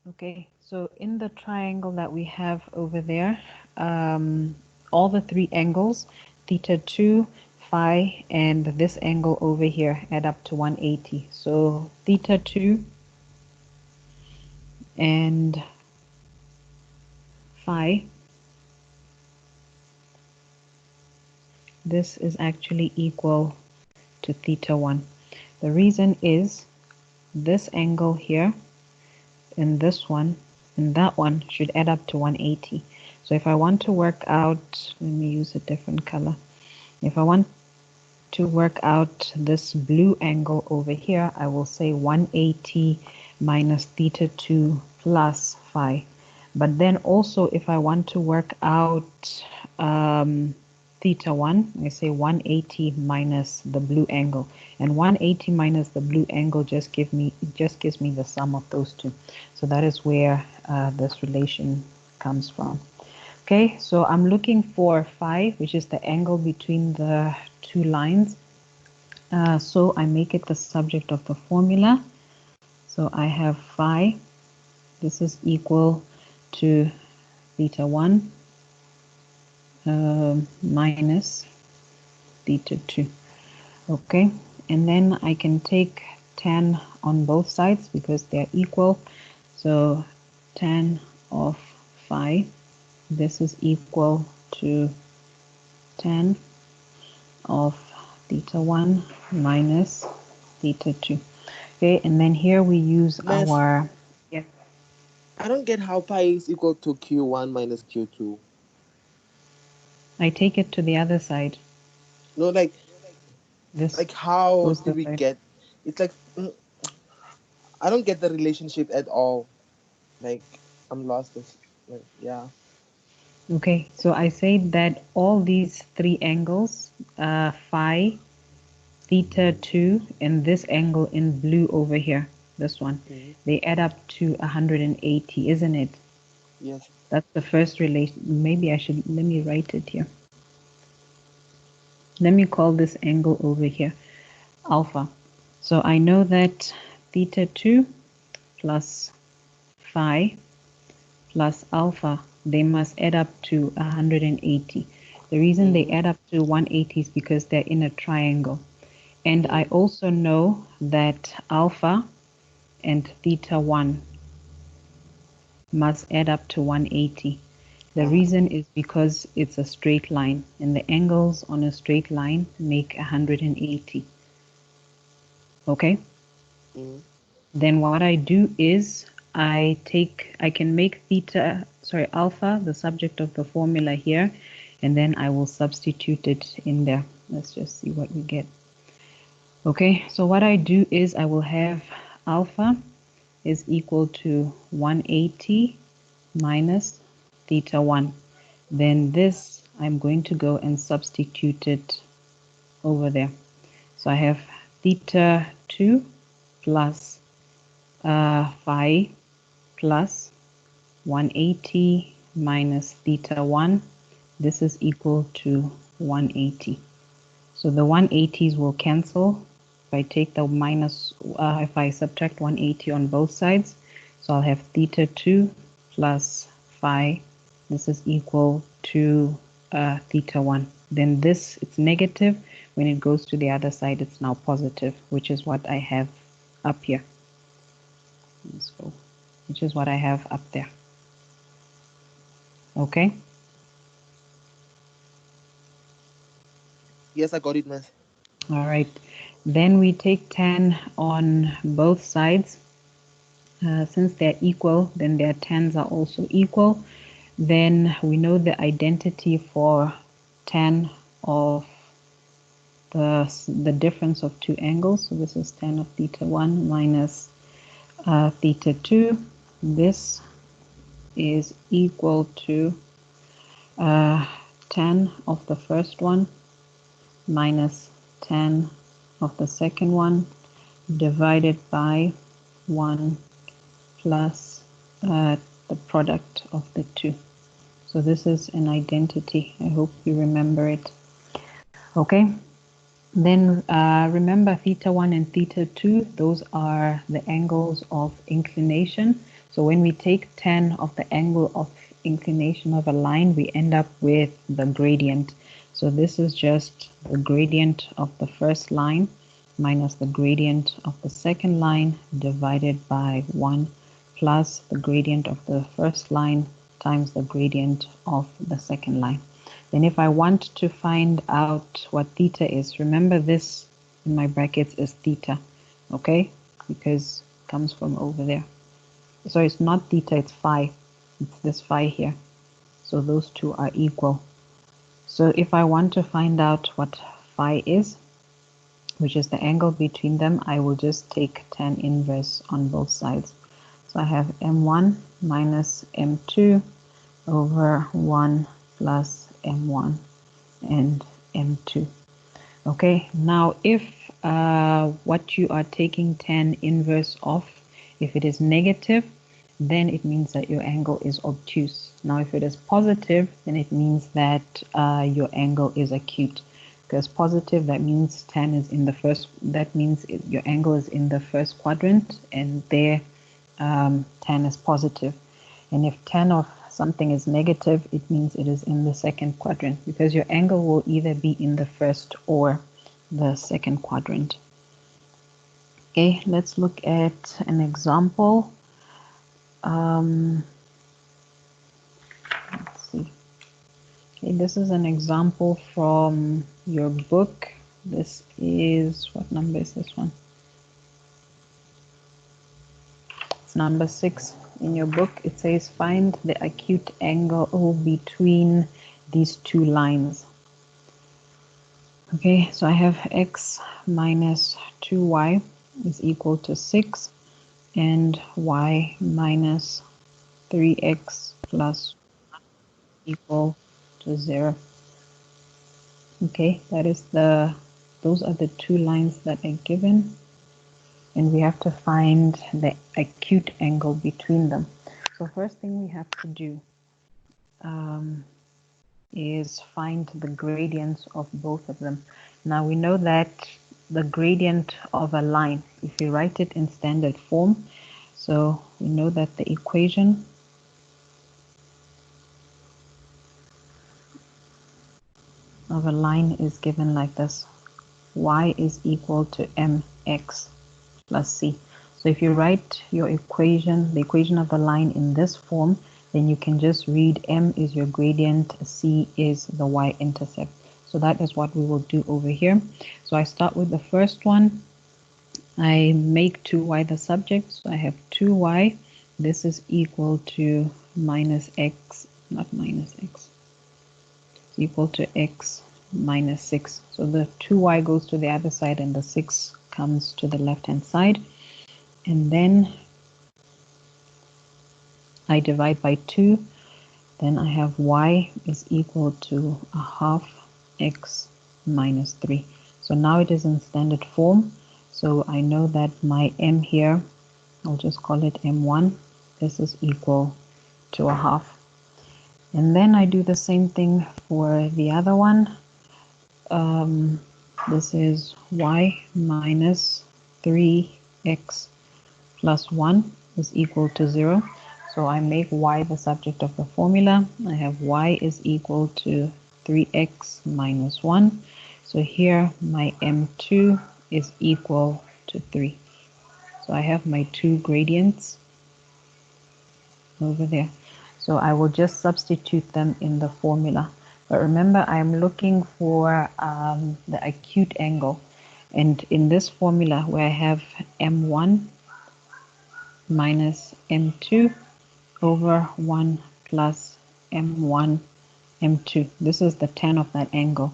Okay, so in the triangle that we have over there, all the three angles, theta 2, phi, and this angle over here add up to 180. So theta 2 and phi, this is actually equal to theta 1. The reason is this angle here and this one and that one should add up to 180. So if I want to work out, let me use a different color. If I want to work out this blue angle over here, I will say 180 minus theta 2 plus phi. But then also if I want to work out theta 1, I say 180 minus the blue angle. And 180 minus the blue angle just gives me the sum of those two. So that is where this relation comes from. Okay, so I'm looking for phi, which is the angle between the two lines. So I make it the subject of the formula. So I have phi, this is equal to theta 1 minus theta 2. Okay, and then I can take tan on both sides because they're equal. So tan of phi, this is equal to tan of theta 1 minus theta 2. Okay, and then here we use Miss, our, yeah, I don't get how pi is equal to Q1 minus Q2. I take it to the other side. No, This how goes do this we way. get? It's like I don't get the relationship at all. Like I'm lost. Yeah. Okay, so I say that all these three angles, phi, theta 2, and this angle in blue over here, this one, Mhm. they add up to 180, isn't it? Yes. That's the first relation. Maybe I should, let me write it here. Let me call this angle over here alpha. So I know that theta 2 plus phi plus alpha, they must add up to 180. The reason they Mm-hmm. add up to 180 is because they're in a triangle. And I Mm-hmm. also know that alpha and theta 1 must add up to 180. The Uh-huh. reason is because it's a straight line, and the angles on a straight line make 180. Okay? Mm-hmm. Then what I do is I can make alpha the subject of the formula here, and then I will substitute it in there. Let's just see what we get. Okay, so what I do is I will have alpha is equal to 180 minus theta 1. Then this, I'm going to go and substitute it over there. So I have theta 2 plus phi plus 180 minus theta 1. This is equal to 180. So the 180s will cancel. If I take the minus, if I subtract 180 on both sides, so I'll have theta 2 plus phi. This is equal to theta 1. Then this, it's negative. When it goes to the other side, it's now positive, which is what I have up here. Let's go. Which is what I have up there. Okay. Yes, I got it, miss. All right. Then we take tan on both sides. Since they're equal, then their tans are also equal. Then we know the identity for tan of the difference of two angles. So this is tan of theta 1 minus theta 2. This is equal to uh, tan of the first one minus tan of the second one divided by 1 plus the product of the two. So this is an identity. I hope you remember it. Okay. Then remember theta 1 and theta 2, those are the angles of inclination. So when we take tan of the angle of inclination of a line, we end up with the gradient. So this is just the gradient of the first line minus the gradient of the second line divided by 1 plus the gradient of the first line times the gradient of the second line. Then if I want to find out what theta is, remember this in my brackets is theta, okay? Because it comes from over there. So it's not theta, it's phi. It's this phi here. So those two are equal. So if I want to find out what phi is, which is the angle between them, I will just take tan inverse on both sides. So I have m1 minus m2 over 1 plus m1 and m2. Okay, now if what you are taking tan inverse of, if it is negative, then it means that your angle is obtuse. Now if it is positive, then it means that your angle is acute. Because positive, that means tan is in the first, that means your angle is in the first quadrant, and there tan is positive. And if tan of something is negative, it means it is in the second quadrant, because your angle will either be in the first or the second quadrant. Okay, let's look at an example. Let's see. Okay, this is an example from your book. This is, what number is this one? It's number 6 in your book. It says find the acute angle between these two lines. Okay, so I have x minus 2y is equal to 6 and y minus 3x plus equal to 0. Okay, those are the two lines that are given, and we have to find the acute angle between them. So first thing we have to do is find the gradients of both of them. Now we know that the gradient of a line, if we write it in standard form, so we know that the equation of a line is given like this: y is equal to mx plus c. So if you write your equation, the equation of a line in this form, then you can just read m is your gradient, c is the y-intercept. So that is what we will do over here. So I start with the first one. I make 2y the subject, so I have 2y. This is equal to minus x, not minus x, it's equal to x minus 6. So the 2y goes to the other side and the 6 comes to the left-hand side. And then I divide by 2. Then I have y is equal to a half x minus 3. So now it is in standard form. So I know that my m here, I'll just call it m1. This is equal to a half. And then I do the same thing for the other one. This is y minus 3x plus 1 is equal to 0. So I make y the subject of the formula. I have y is equal to 3x minus 1. So here my m2 is equal to 3. So I have my two gradients over there. So I will just substitute them in the formula. But remember, I'm looking for the acute angle. And in this formula where I have m1 minus m2 over 1 plus m1 m2. This is the tan of that angle.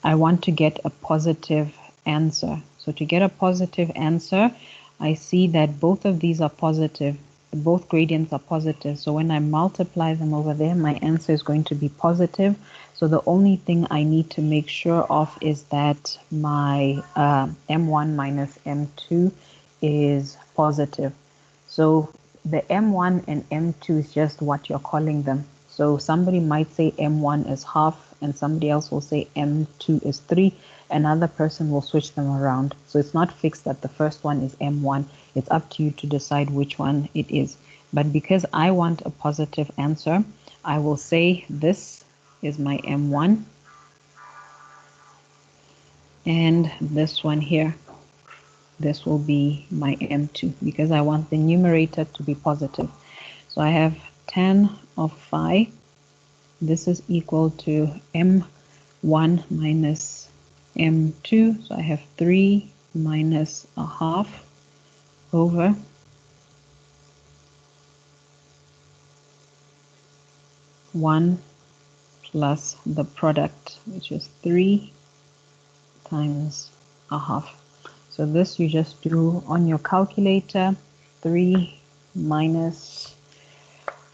I want to get a positive answer. So to get a positive answer, I see that both of these are positive. Both gradients are positive. So when I multiply them over there, my answer is going to be positive. So the only thing I need to make sure of is that my m1 minus m2 is positive. So the m1 and m2 is just what you're calling them. So somebody might say m1 is half, and somebody else will say m2 is 3. Another person will switch them around. So it's not fixed that the first one is m1. It's up to you to decide which one it is. But because I want a positive answer, I will say this is my M1 and this one here, this will be my M2 because I want the numerator to be positive. So I have 10 of phi. This is equal to M1 minus M2. So I have 3 minus a half over 1 plus the product, which is 3 times a half. So this you just do on your calculator, 3 minus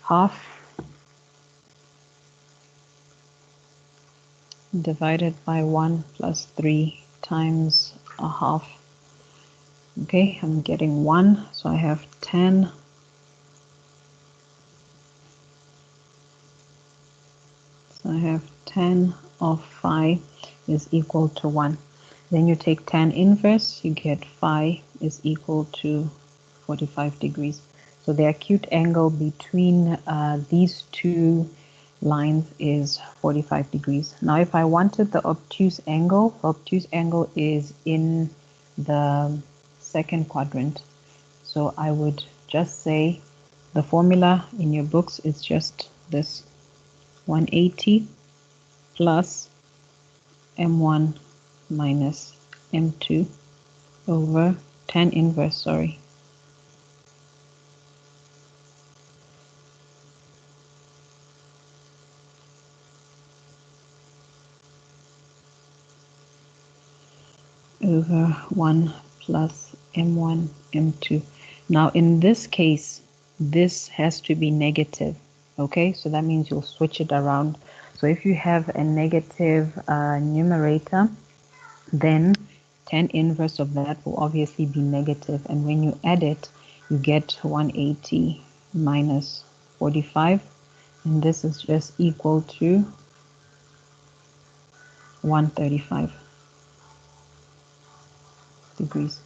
half divided by 1 plus 3 times a half. Okay, I'm getting 1, so I have 10 so I have 10 of phi is equal to 1. Then you take tan inverse, you get phi is equal to 45 degrees. So the acute angle between these two lines is 45 degrees. Now if I wanted the obtuse angle is in the second quadrant. So I would just say the formula in your books is just this 180 plus M1 minus M2 over tan inverse, sorry, over 1 plus M1, M2. Now in this case, this has to be negative, okay? So that means you'll switch it around. So if you have a negative numerator, then tan inverse of that will obviously be negative. And when you add it, you get 180 minus 45. And this is just equal to 135 degrees.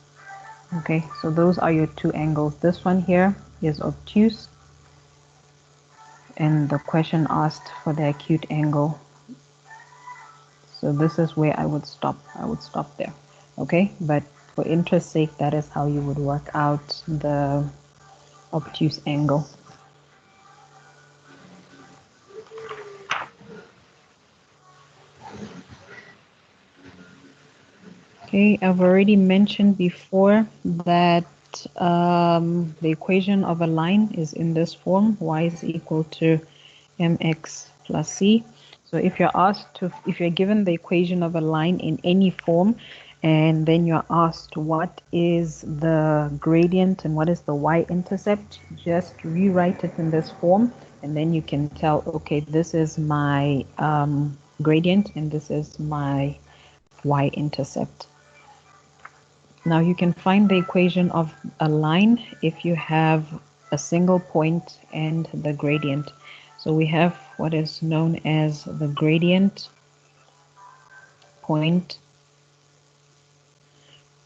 Okay, so those are your two angles. This one here is obtuse, and the question asked for the acute angle. So this is where I would stop. I would stop there. Okay, but for interest's sake, that is how you would work out the obtuse angle. Okay, I've already mentioned before that the equation of a line is in this form: y is equal to mx plus c. So if you're given the equation of a line in any form, and then you're asked what is the gradient and what is the y-intercept, just rewrite it in this form, and then you can tell, okay, this is my gradient and this is my y-intercept. Now you can find the equation of a line if you have a single point and the gradient. So we have what is known as the gradient point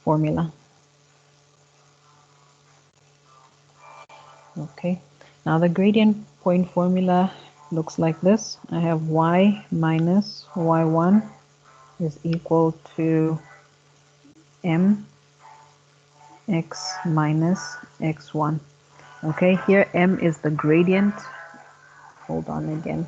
formula. Okay, now the gradient point formula looks like this. I have y minus y1 is equal to m x minus x1. Okay, here m is the gradient. Hold on again.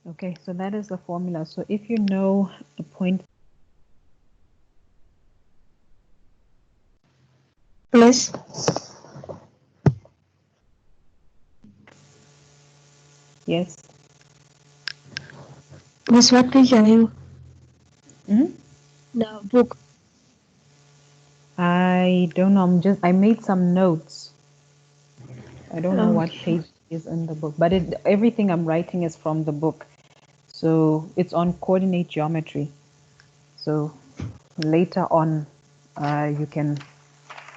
Okay, so that is the formula. So if you know the point. Miss, Yes. Miss, what page are you? Hmm? The book. I don't know. I made some notes. I don't know what Okay. page is in the book, but everything I'm writing is from the book. So it's on coordinate geometry. So later on, you can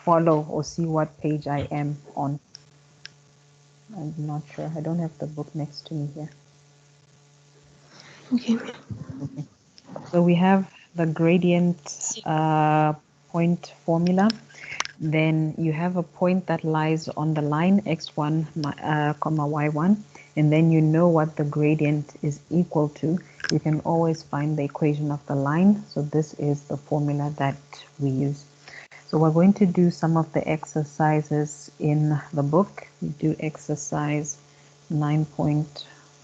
follow or see what page I am on. I'm not sure. I don't have the book next to me here. Okay. Okay. So we have the gradient point formula. Then you have a point that lies on the line x1, comma y1, and then you know what the gradient is equal to. You can always find the equation of the line. So this is the formula that we use. So we're going to do some of the exercises in the book. We do exercise 9.4.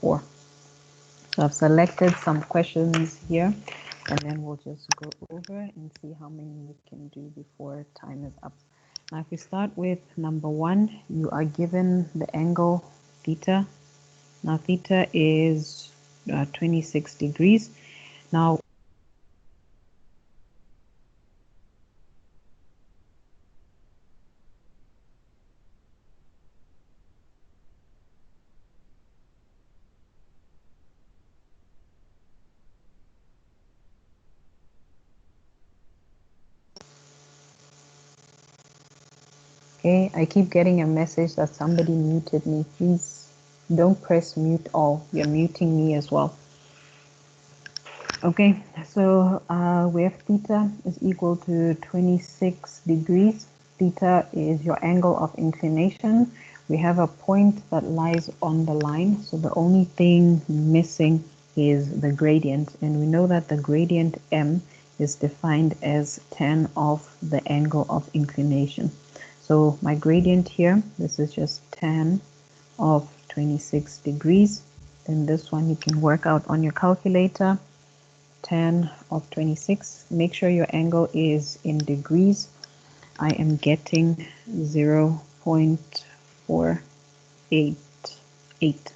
So I've selected some questions here, and then we'll just go over and see how many we can do before time is up. Now, if we start with number 1, you are given the angle theta. Now, theta is 26 degrees. Now, okay, I keep getting a message that somebody muted me. Please don't press mute all. You're muting me as well. Okay, so we have theta is equal to 26 degrees. Theta is your angle of inclination. We have a point that lies on the line. So the only thing missing is the gradient. And we know that the gradient m is defined as tan of the angle of inclination. So my gradient here, this is just tan of 26 degrees. Then this one you can work out on your calculator. Tan of 26. Make sure your angle is in degrees. I am getting 0.488.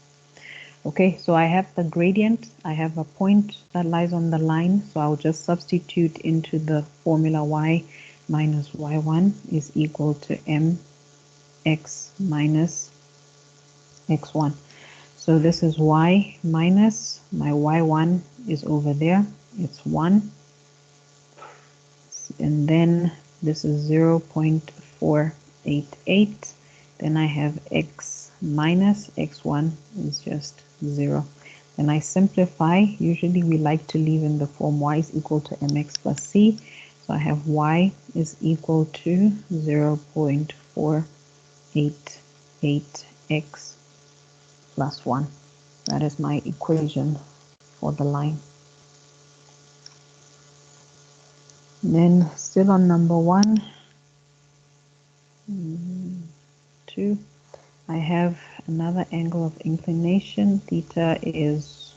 Okay, so I have the gradient. I have a point that lies on the line. So I'll just substitute into the formula y minus y1 is equal to mx minus x1. So this is y minus, my y1 is over there, it's 1. And then this is 0.488. Then I have x minus x1 is just 0. Then I simplify. Usually we like to leave in the form y is equal to mx plus c. So I have y is equal to 0.488x plus 1. That is my equation for the line. Then still on number 1, 2, I have another angle of inclination. Theta is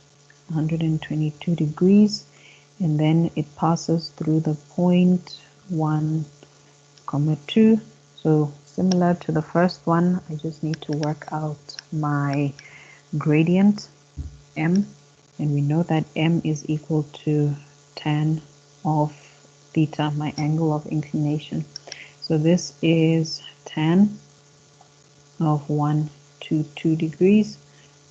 122 degrees, and then it passes through the point 1, 2. So similar to the first one, I just need to work out my gradient m, and we know that m is equal to tan of theta, my angle of inclination. So this is tan of 122 degrees,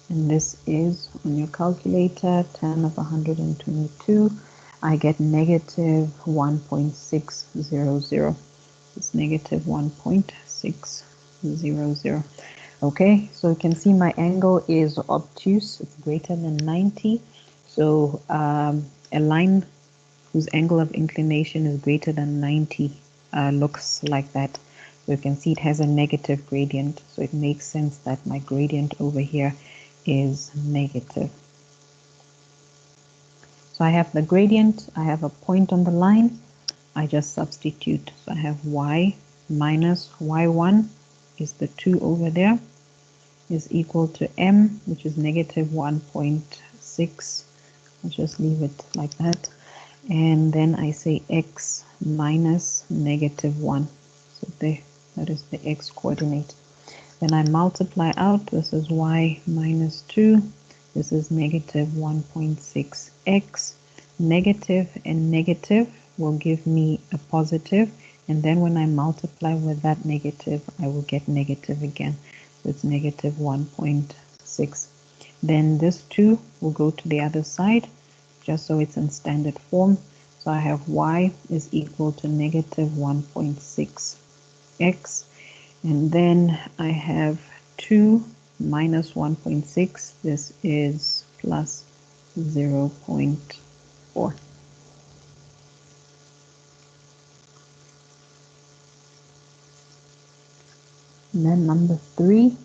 and this is on your calculator tan of 122. I get negative 1.600. It's negative 1.600. Okay, so you can see my angle is obtuse, it's greater than 90. So a line whose angle of inclination is greater than 90 looks like that. So you can see it has a negative gradient. So it makes sense that my gradient over here is negative. So I have the gradient, I have a point on the line, I just substitute. So I have y minus y1 is the 2 over there, is equal to m, which is negative 1.6. I'll just leave it like that. And then I say x minus negative 1. So there, that is the x coordinate. Then I multiply out. This is y minus 2. This is negative 1.6x. Negative and negative will give me a positive. And then when I multiply with that negative, I will get negative again. So it's negative 1.6. Then this 2 will go to the other side, just so it's in standard form. So I have y is equal to negative 1.6x x, and then I have 2 minus 1.6. This is plus 0.4. And then number 3,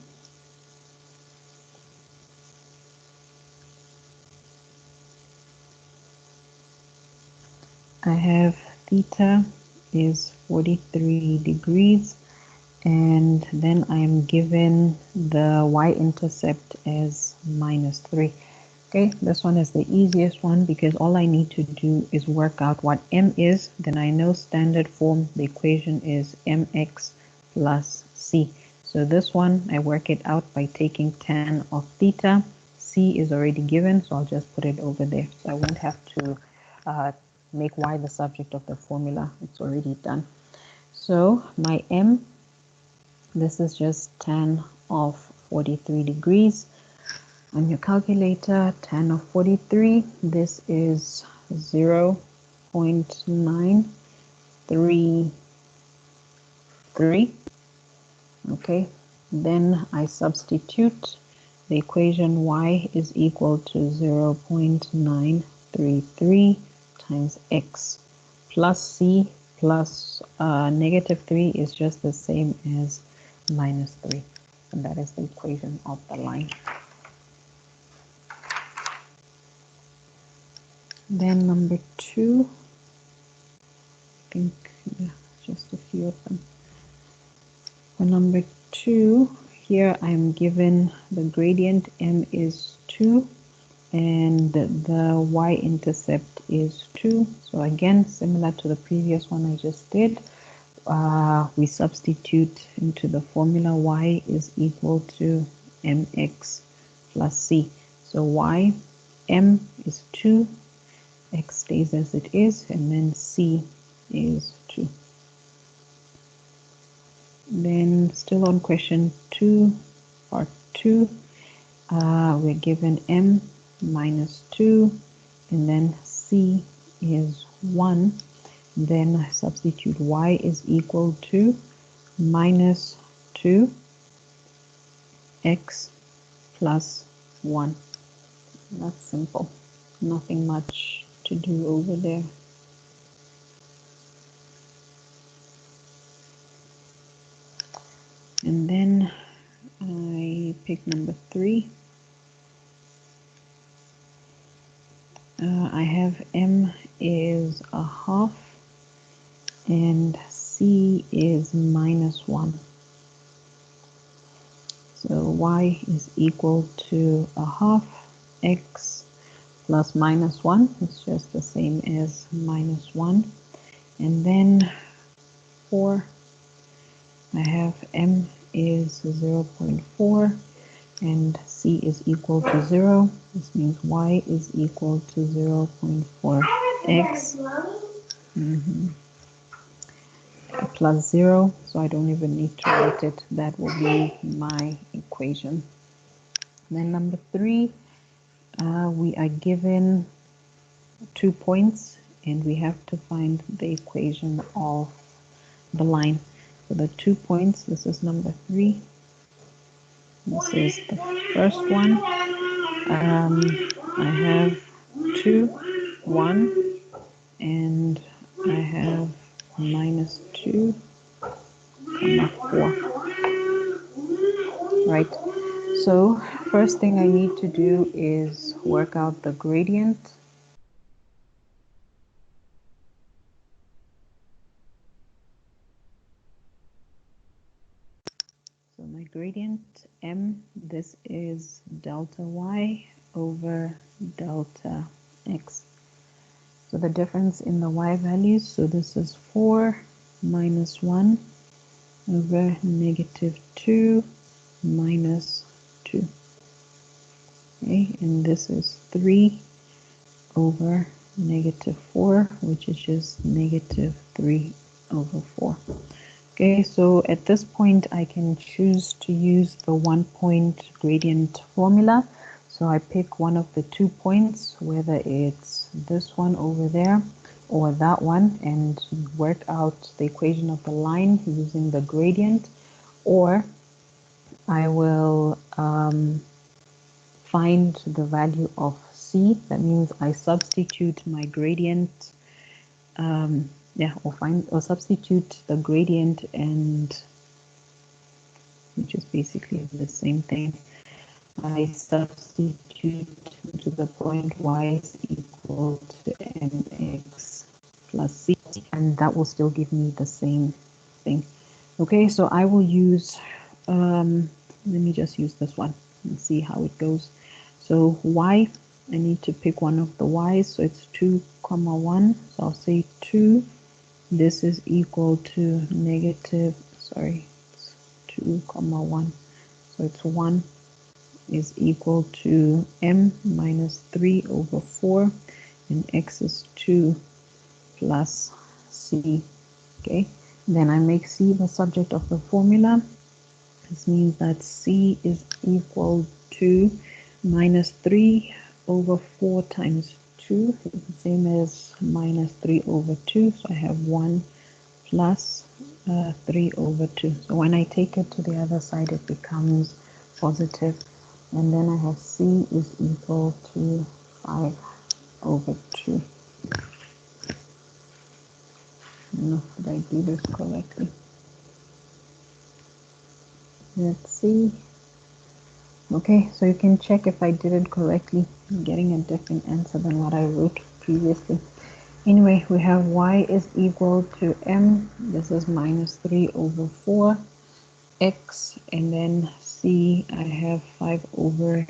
I have theta is 43 degrees, and then I am given the y-intercept as minus 3. Okay, this one is the easiest one because all I need to do is work out what m is. Then I know standard form, the equation is mx plus c. So this one, I work it out by taking tan of theta. C is already given, so I'll just put it over there. So I won't have to make y the subject of the formula. It's already done. So my m, this is just tan of 43 degrees. On your calculator, tan of 43, this is 0.933. Okay, then I substitute the equation y is equal to 0.933 times x plus c plus negative 3 is just the same as minus 3. And that is the equation of the line. Then number 2, I think just a few of them. For number 2, here I'm given the gradient m is 2 and the y-intercept is 2. So again, similar to the previous one I just did, we substitute into the formula y is equal to mx plus c. So y, m is 2, x stays as it is, and then c is 2. Then still on question 2, part 2, we're given m minus 2, and then c is 1. Then I substitute y is equal to minus 2 x plus 1. That's simple. Nothing much to do over there. And then I pick number 3. I have m is a half and c is minus 1. So y is equal to a half, x plus minus 1. It's just the same as minus 1. And then 4, I have m is 0.4 and c is equal to 0. This means y is equal to 0.4x plus 0. So I don't even need to write it. That will be my equation. Then number 3, we are given 2 points and we have to find the equation of the line. So the 2 points, this is number 3. This is the first one. I have 2, 1, and I have minus 2, 4. Right. So first thing I need to do is work out the gradient. So my gradient m, this is delta y over delta x. So the difference in the y values, so this is 4 minus 1 over negative 2 minus 2. Okay, and this is 3 over negative 4, which is just negative 3 over 4. Okay, so at this point I can choose to use the 1-point gradient formula. So I pick one of the 2 points, whether it's this one over there or that one and work out the equation of the line using the gradient, or I will find the value of C. That means I substitute my gradient, or substitute the gradient, and which is basically the same thing. I substitute to the point y is equal to mx plus c, and that will still give me the same thing. Okay, so I will use, let me just use this one and see how it goes. So y, I need to pick one of the y's, so it's 2 comma 1, so I'll say 2. This is equal to negative, sorry, it's 2 comma 1, so it's 1 is equal to m minus 3 over 4, and x is 2 plus c. Okay, then I make c the subject of the formula. This means that c is equal to minus 3 over 4 times 2, it's the same as minus 3 over 2, so I have 1 plus 3 over 2. So when I take it to the other side, it becomes positive. And then I have c is equal to 5 over 2. No, did I do this correctly? Let's see. Okay, so you can check if I did it correctly. I'm getting a different answer than what I wrote previously. Anyway, we have y is equal to m. This is minus 3 over 4. X, and then c, I have 5 over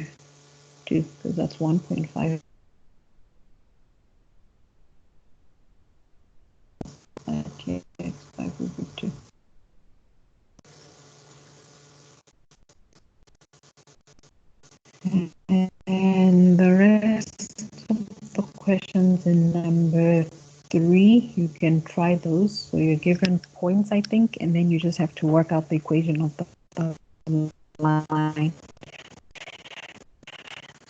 2, because that's 1.5. Okay, x 5 over 2. And the rest of the questions in number 3, you can try those. So you're given points, I think, and then you just have to work out the equation of the line.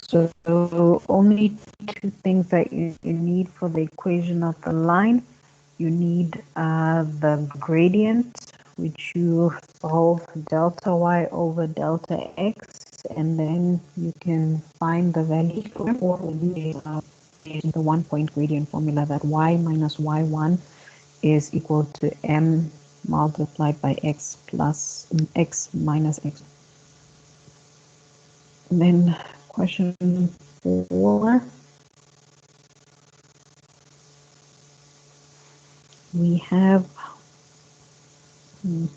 So only 2 things that you need for the equation of the line. You need the gradient, which you solve delta y over delta x, and then you can find the value for the 1-point gradient formula, that y minus y1 is equal to m multiplied by x plus x minus x. And then question 4. We have, I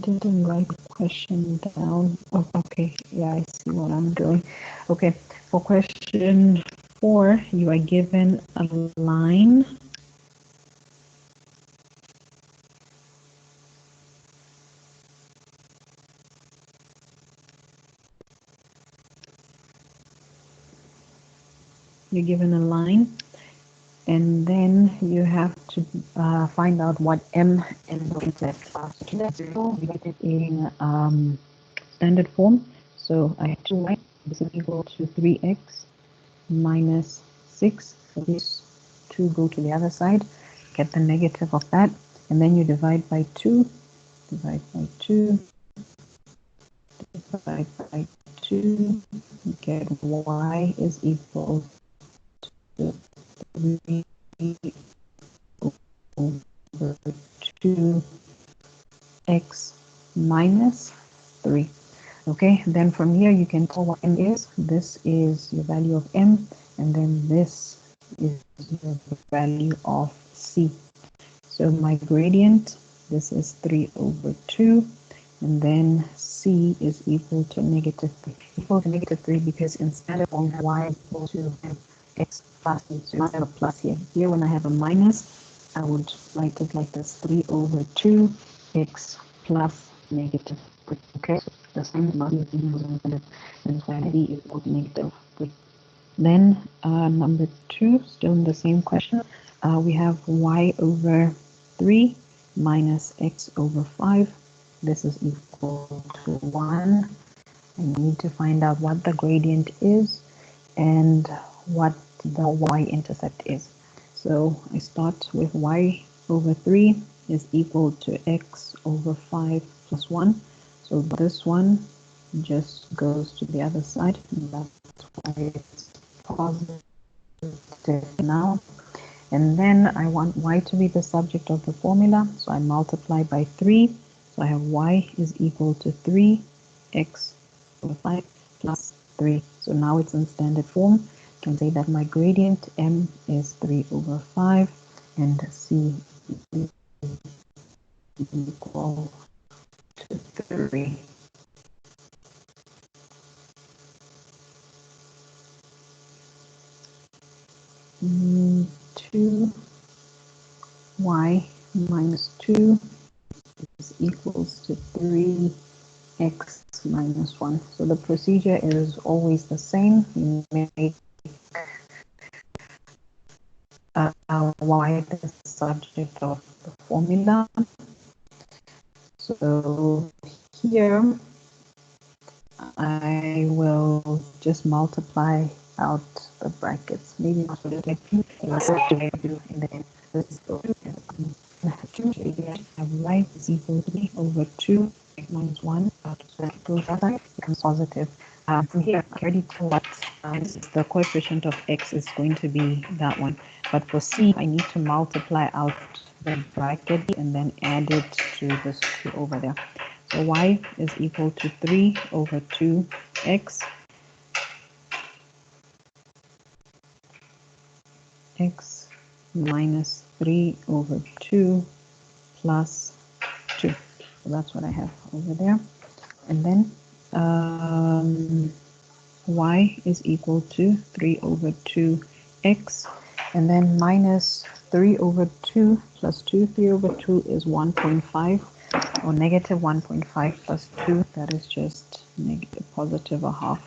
didn't write the question down. Oh, okay, yeah, I see what I'm doing. Okay, for question 4, you are given a line. You're given a line, and then you have to find out what m and intercept are. So let's write it in standard form. So I have 2y, this is equal to 3x minus 6. So these 2 go to the other side, get the negative of that, and then you divide by 2, divide by 2, divide by 2, get y is equal to 3 over 2x minus 3. Okay, then from here you can tell what m is. This is your value of m, and then this is your value of c. So my gradient, this is 3 over 2, and then c is equal to negative 3. Equal to negative 3 because in standard form y equal to x plus 3. So I have a plus here. Here when I have a minus, I would write it like this: 3 over 2 x plus negative 3. Okay, so the same value is infinite, and so d is equal to negative 3. Then number 2, still in the same question, we have y over 3 minus x over 5. This is equal to 1. I need to find out what the gradient is and what the y-intercept is. So I start with y over 3 is equal to x over 5 plus 1. So this one just goes to the other side, and that's why it's positive now. And then I want y to be the subject of the formula, so I multiply by 3. So I have y is equal to 3x over 5 plus 3. So now it's in standard form. I can say that my gradient m is 3 over 5 and c is equal to 3. Mm, 2y minus 2 is equals to 3x minus 1. So the procedure is always the same. You make y the subject of the formula. So here I will just multiply out the brackets. Maybe not for the like in the end. This is have y is equal to 3 over 2 minus 1 out of that goes outside becomes positive. From here, I already know what this is the coefficient of x is going to be that one. But for c, I need to multiply out the bracket and then add it to this 2 over there. So y is equal to 3 over 2x x minus 3 over 2 plus 2. So that's what I have over there. And then y is equal to 3 over 2x, and then minus 3 over 2 plus 2. 3 over 2 is 1.5, or negative 1.5 plus 2, that is just negative positive a half.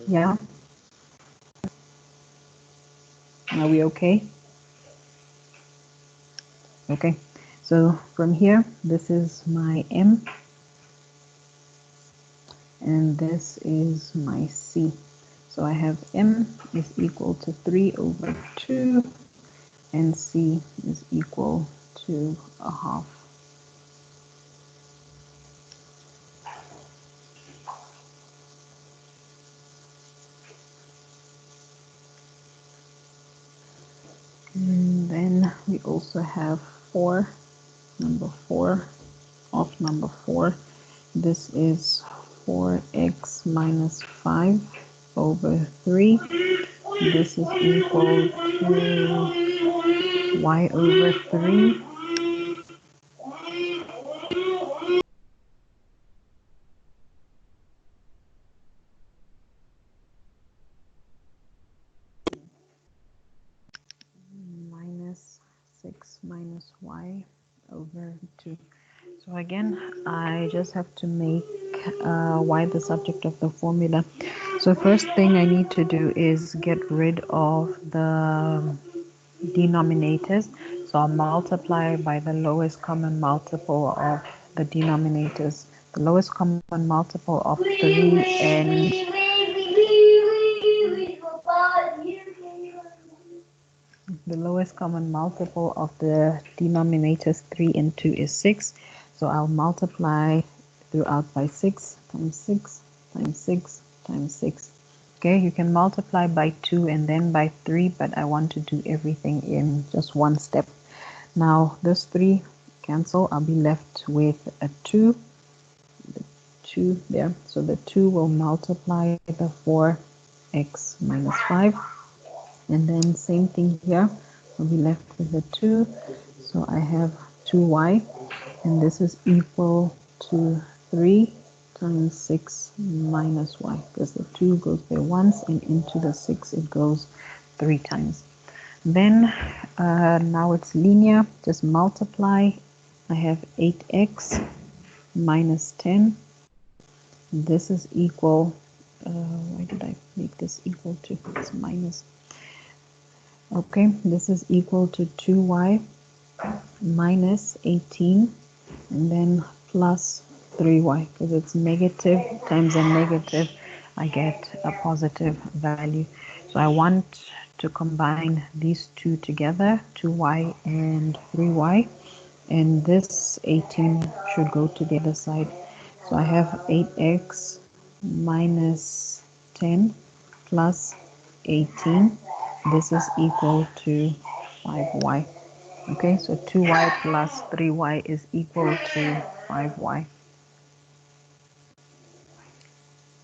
Yeah? Are we okay? Okay. So from here, this is my m, and this is my c. So I have m is equal to 3 over 2, and c is equal to a half. And then we also have 4, number 4, of number 4. This is 4x minus 5 over 3. This is equal to y over 3. Minus 6 minus y over 2. So again, I just have to make y the subject of the formula. So first thing I need to do is get rid of the denominators. So I'll multiply by the lowest common multiple of the denominators. The lowest common multiple of 3 and the lowest common multiple of the denominators 3 and 2 is 6. So I'll multiply throughout by 6 times 6 times 6 times 6. Okay, you can multiply by 2 and then by 3, but I want to do everything in just one step. Now this 3 cancel, I'll be left with a 2, the 2 there. So the 2 will multiply the 4x minus 5. And then same thing here, I'll be left with the 2. So I have 2y, and this is equal to 3 times 6 minus y, because the 2 goes there once, and into the 6 it goes 3 times. Then now it's linear, just multiply. I have 8x minus 10. This is equal, why did I make this equal to? It's minus. Okay, this is equal to 2y minus 18, and then plus 3y, because it's negative times a negative, I get a positive value. So I want to combine these two together, 2y and 3y, and this 18 should go to the other side. So I have 8x minus 10 plus 18. This is equal to 5y. Okay, so 2y plus 3y is equal to 5y.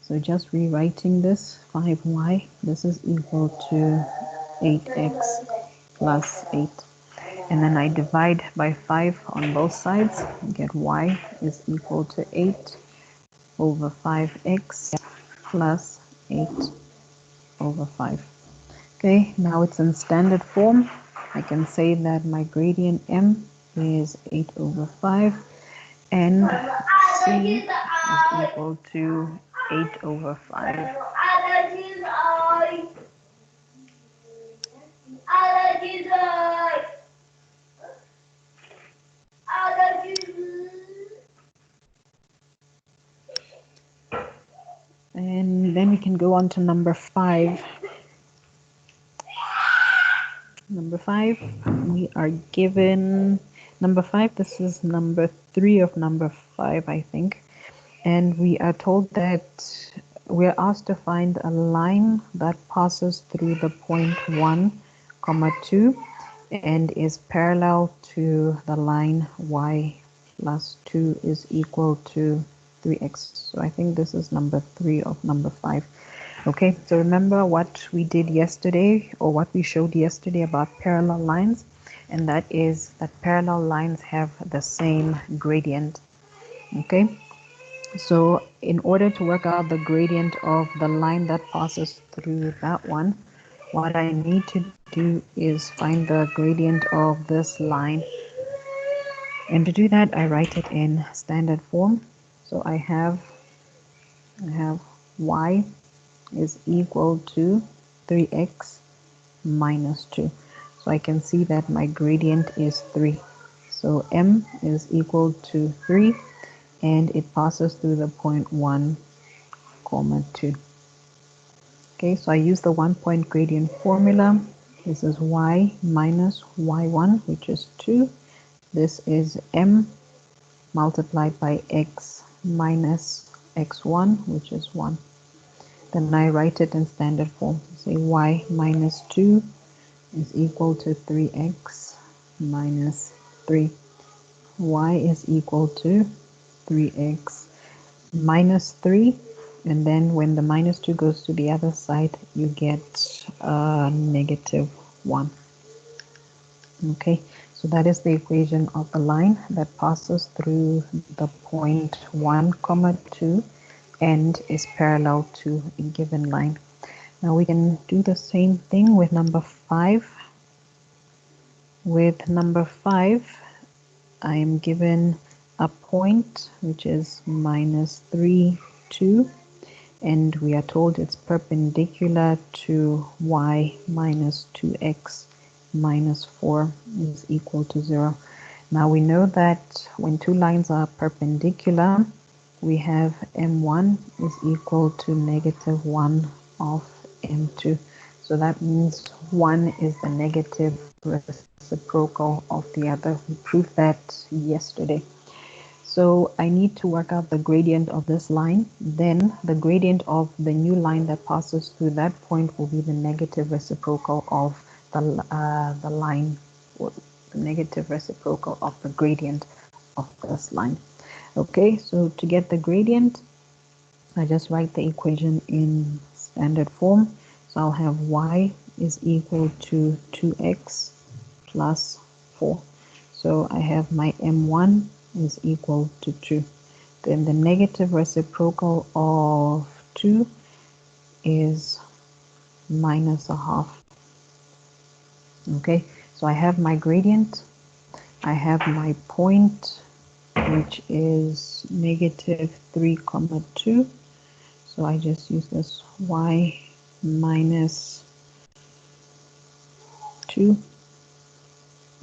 So just rewriting this, 5y, this is equal to 8x plus 8. And then I divide by 5 on both sides, get y is equal to 8 over 5x plus 8 over 5. Okay, now it's in standard form. I can say that my gradient m is 8 over 5 and c is equal to 8 over 5. And then we can go on to number 5. Number 5, we are given number 5. This is number 3 of number 5, I think. And we are told that we are asked to find a line that passes through the point 1, 2 and is parallel to the line y plus 2 is equal to 3x. So I think this is number 3 of number 5. Okay, so remember what we did yesterday, or what we showed yesterday about parallel lines, and that is that parallel lines have the same gradient. Okay, so in order to work out the gradient of the line that passes through that one, what I need to do is find the gradient of this line. And to do that, I write it in standard form. So I have y is equal to 3x minus 2. So I can see that my gradient is 3. So m is equal to 3 and it passes through the point 1, 2. Okay, so I use the 1-point gradient formula. This is y minus y1, which is 2. This is m multiplied by x minus x1, which is 1. Then I write it in standard form. Say y minus 2 is equal to 3x minus 3. Y is equal to 3x minus 3. And then when the minus 2 goes to the other side, you get negative 1. Okay, so that is the equation of the line that passes through the point 1, 2 and is parallel to a given line. Now we can do the same thing with number 5. With number 5, I am given a point which is minus 3, 2, and we are told it's perpendicular to y minus 2x minus 4 is equal to 0. Now we know that when two lines are perpendicular, we have m1 is equal to negative 1 of m2. So that means 1 is the negative reciprocal of the other. We proved that yesterday. So I need to work out the gradient of this line. Then the gradient of the new line that passes through that point will be the negative reciprocal of the line, or the negative reciprocal of the gradient of this line. Okay, so to get the gradient, I just write the equation in standard form. So I'll have y is equal to 2x plus 4. So I have my m1 is equal to 2. Then the negative reciprocal of 2 is minus a half. Okay, so I have my gradient. I have my point, which is negative 3, 2. So I just use this y minus 2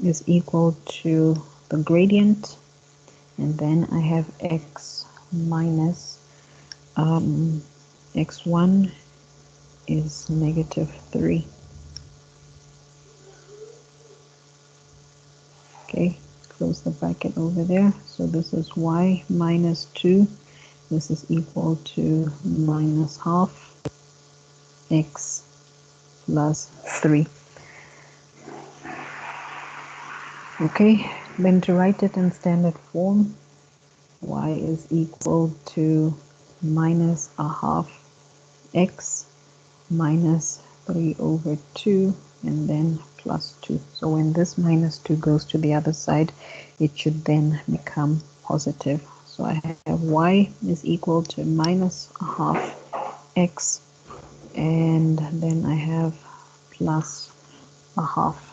is equal to the gradient, and then I have x minus x1 is negative 3. Okay, close the bracket over there. So this is y minus 2. This is equal to minus half x plus 3. Okay, then to write it in standard form, y is equal to minus a half x minus 3 over 2 and then plus 2. So when this minus 2 goes to the other side, it should then become positive. So I have y is equal to minus a half x, and then I have plus a half.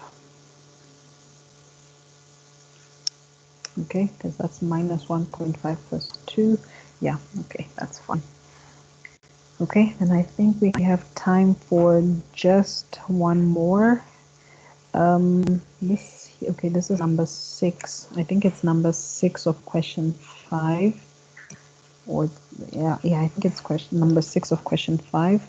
Okay, because that's minus 1.5 plus 2. Yeah, okay, that's fine. Okay, then I think we have time for just one more. This is number 6. I think it's number 6 of question 5. Or yeah, I think it's question number 6 of question 5.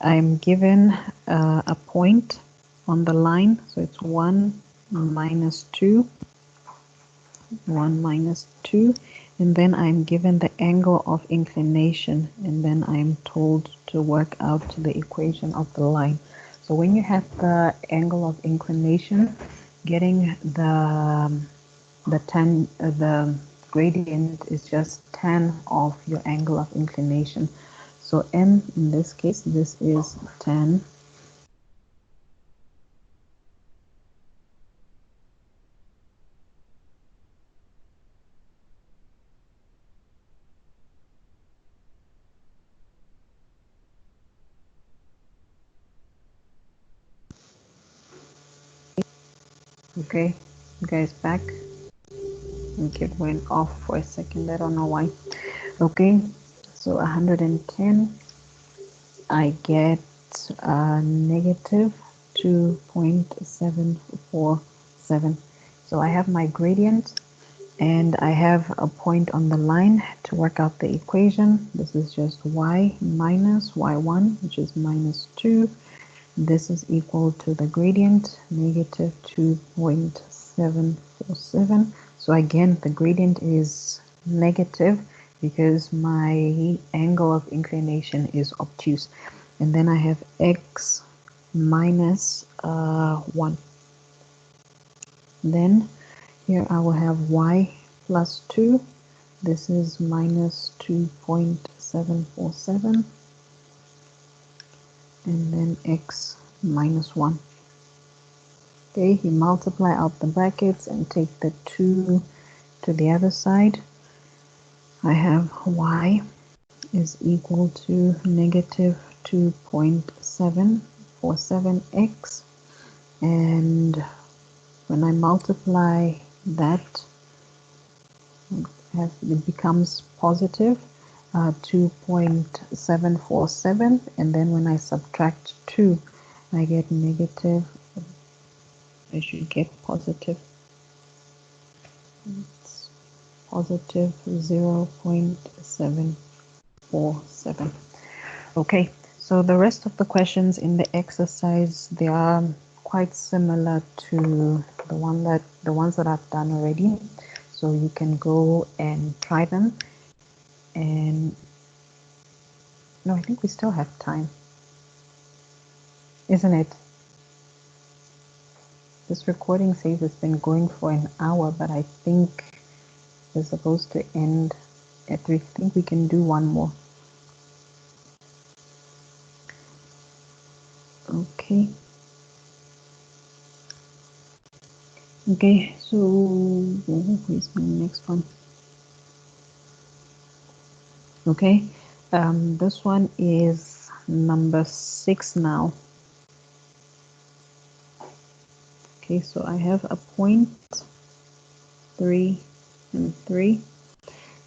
I'm given a point on the line, so it's 1 minus 2, 1 minus 2, and then I'm given the angle of inclination, and then I'm told to work out the equation of the line. So when you have the angle of inclination, getting the gradient is just tan of your angle of inclination. So n in this case, this is tan. Okay, you guys back? Okay, it went off for a second. I don't know why. Okay, so 110, I get negative 2.747. So I have my gradient and I have a point on the line to work out the equation. This is just y minus y1, which is minus 2. This is equal to the gradient, negative 2.747. So again, the gradient is negative because my angle of inclination is obtuse. And then I have x minus 1. Then here I will have y plus 2. This is minus 2.747. And then x minus 1. Okay, you multiply out the brackets and take the 2 to the other side. I have y is equal to negative 2.747x, and when I multiply that, it becomes positive 2.747, and then when I subtract 2, I get negative. I should get positive. It's positive 0.747. Okay, so the rest of the questions in the exercise, they are quite similar to the ones that I've done already. So you can go and try them. And no, I think we still have time, isn't it? This recording says it's been going for an hour, but I think we're supposed to end at 3. I think we can do one more. Okay. Okay, so where's my next one? Okay, this one is number 6 now. Okay, so I have a point 3 and 3,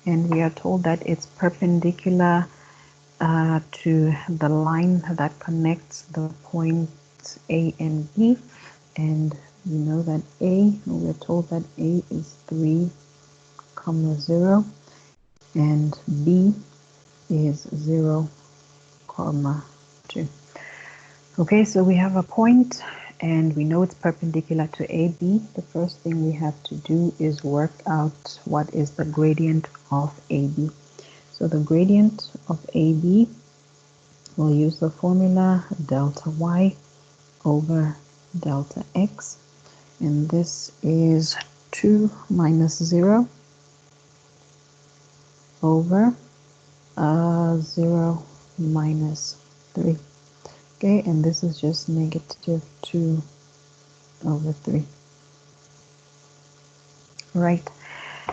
and we are told that it's perpendicular to the line that connects the points A and B, and we know that we're told that A is 3, 0, and B is 0, 2. Okay, so we have a point and we know it's perpendicular to AB. The first thing we have to do is work out what is the gradient of AB. So the gradient of AB, we'll use the formula delta y over delta x, and this is 2 minus 0 over 0 minus 3. Okay, and this is just negative 2 over 3. Right,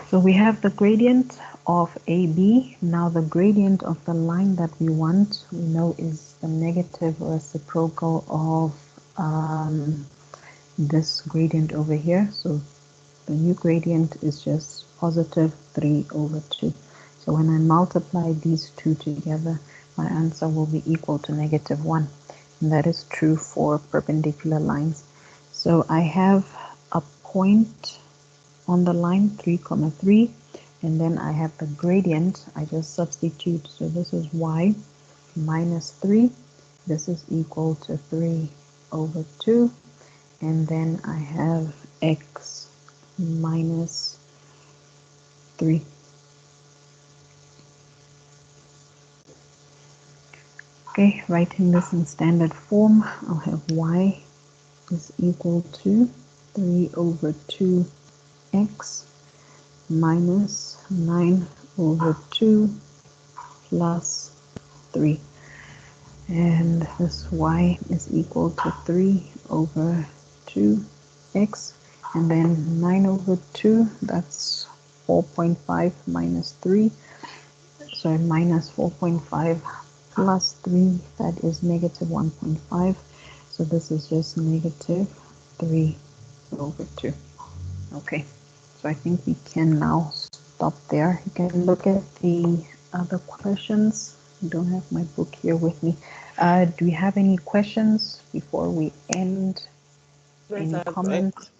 so we have the gradient of AB. Now the gradient of the line that we want, we know is the negative reciprocal of this gradient over here. So the new gradient is just positive 3 over 2. So when I multiply these two together, my answer will be equal to negative 1. And that is true for perpendicular lines. So I have a point on the line 3, 3, and then I have the gradient. I just substitute. So this is y minus 3. This is equal to 3 over 2. And then I have x minus 3. Okay, writing this in standard form, I'll have y is equal to 3 over 2x minus 9 over 2 plus 3. And this y is equal to 3 over 2x, and then 9 over 2, that's 4.5 minus 3, so minus 4.5 plus 3, that is negative 1.5, so this is just negative 3 over 2. Okay, so I think we can now stop there. You can look at the other questions. I don't have my book here with me. Do we have any questions before we end? Miss, Any comments?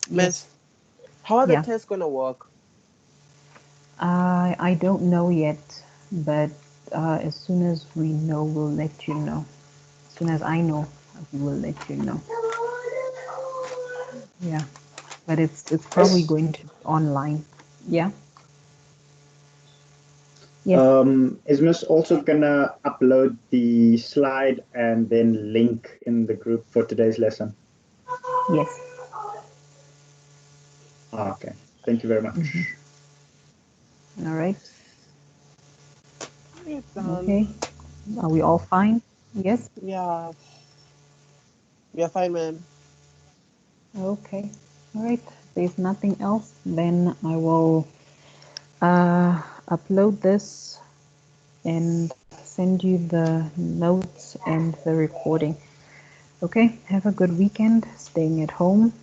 Miss, Yes. how are the Yeah. tests gonna work? I don't know yet, but as soon as we know, we'll let you know. As soon as I know, we will let you know. Yeah, but it's probably Yes. going to be online. Yeah. Yes. Is Miss also gonna upload the slide and then link in the group for today's lesson? Yes. Okay. Thank you very much. All right. It's done. Okay. Are we all fine? Yes. Yeah. We are fine, ma'am. Okay. All right. If there's nothing else, then I will upload this and send you the notes and the recording. Okay. Have a good weekend. Staying at home.